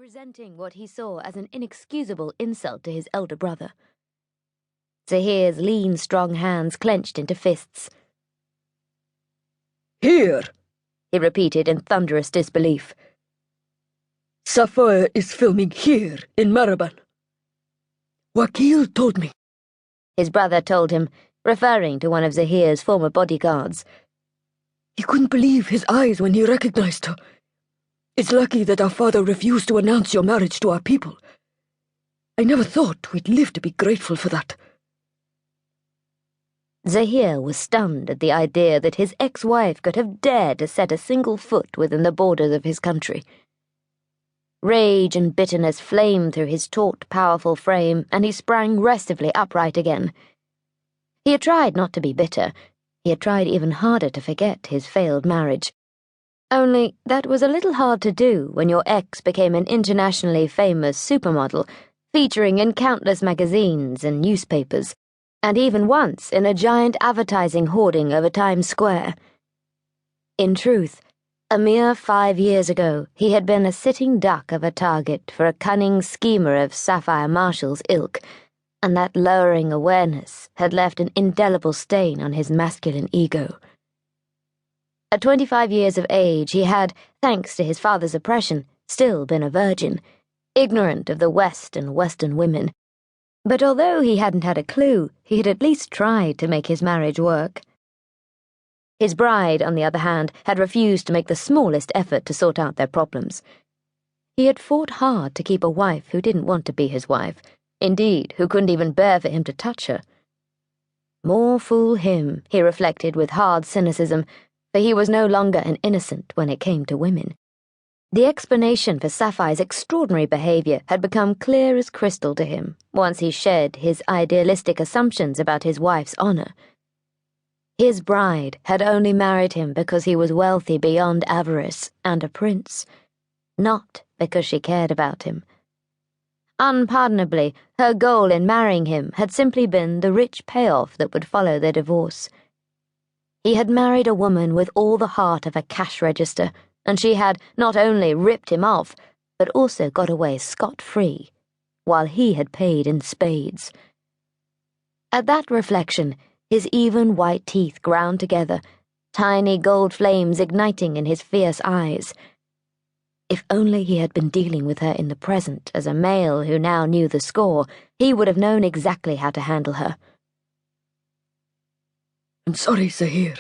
resenting what he saw as an inexcusable insult to his elder brother. Zahir's lean, strong hands clenched into fists. "Here," he repeated in thunderous disbelief. "Sapphire is filming here in Maraban. Wakil told me." His brother told him, referring to one of Zahir's former bodyguards. He couldn't believe his eyes when he recognized her. It's lucky that our father refused to announce your marriage to our people. I never thought we'd live to be grateful for that. Zahir was stunned at the idea that his ex-wife could have dared to set a single foot within the borders of his country. Rage and bitterness flamed through his taut, powerful frame, and he sprang restively upright again. He had tried not to be bitter. He had tried even harder to forget his failed marriage. Only that was a little hard to do when your ex became an internationally famous supermodel, featuring in countless magazines and newspapers, and even once in a giant advertising hoarding over Times Square. In truth, a mere 5 years ago, he had been a sitting duck of a target for a cunning schemer of Sapphire Marshall's ilk, and that lowering awareness had left an indelible stain on his masculine ego. At 25 years of age, he had, thanks to his father's oppression, still been a virgin, ignorant of the West and Western women. But although he hadn't had a clue, he had at least tried to make his marriage work. His bride, on the other hand, had refused to make the smallest effort to sort out their problems. He had fought hard to keep a wife who didn't want to be his wife, indeed, who couldn't even bear for him to touch her. More fool him, he reflected with hard cynicism, for he was no longer an innocent when it came to women. The explanation for Sapphire's extraordinary behavior had become clear as crystal to him once he shed his idealistic assumptions about his wife's honor. His bride had only married him because he was wealthy beyond avarice and a prince, not because she cared about him. Unpardonably, her goal in marrying him had simply been the rich payoff that would follow their divorce. He had married a woman with all the heart of a cash register, and she had not only ripped him off, but also got away scot-free, while he had paid in spades. At that reflection, his even white teeth ground together, tiny gold flames igniting in his fierce eyes. If only he had been dealing with her in the present as a male who now knew the score, he would have known exactly how to handle her. "I'm sorry, Zahir,"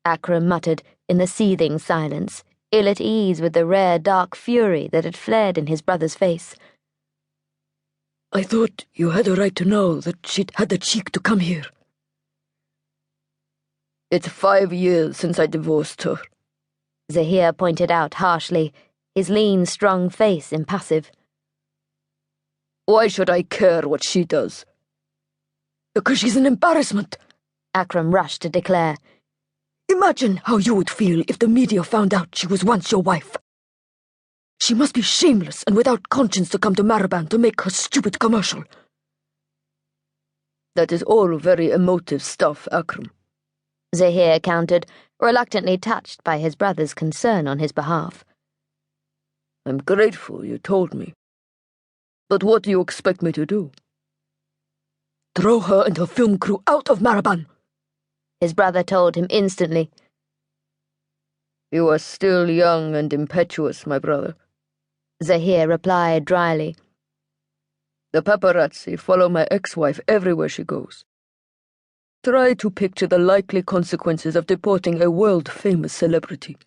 Akram muttered in the seething silence, ill at ease with the rare dark fury that had flared in his brother's face. "I thought you had a right to know that she'd had the cheek to come here." "It's 5 years since I divorced her," Zahir pointed out harshly, his lean, strong face impassive. "Why should I care what she does?" "Because she's an embarrassment," Akram rushed to declare. "Imagine how you would feel if the media found out she was once your wife. She must be shameless and without conscience to come to Maraban to make her stupid commercial." "That is all very emotive stuff, Akram," Zahir countered, reluctantly touched by his brother's concern on his behalf. "I'm grateful you told me. But what do you expect me to do?" "Throw her and her film crew out of Maraban," his brother told him instantly. "You are still young and impetuous, my brother," Zahir replied dryly. "The paparazzi follow my ex-wife everywhere she goes. Try to picture the likely consequences of deporting a world-famous celebrity.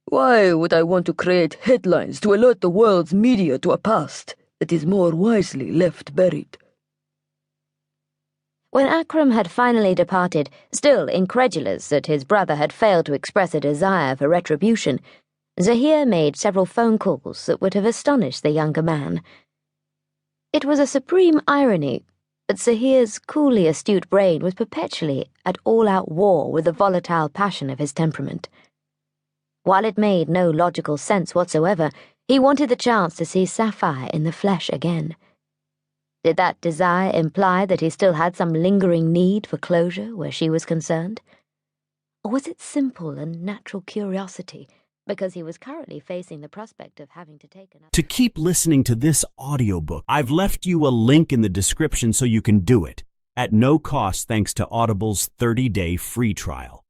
Why would I want to create headlines to alert the world's media to a past that is more wisely left buried?" When Akram had finally departed, still incredulous that his brother had failed to express a desire for retribution, Zahir made several phone calls that would have astonished the younger man. It was a supreme irony, but Zahir's coolly astute brain was perpetually at all-out war with the volatile passion of his temperament. While it made no logical sense whatsoever, he wanted the chance to see Sapphire in the flesh again. Did that desire imply that he still had some lingering need for closure where she was concerned? Or was it simple and natural curiosity, because he was currently facing the prospect of having to take another. To keep listening to this audiobook, I've left you a link in the description so you can do it at no cost thanks to Audible's 30-day free trial.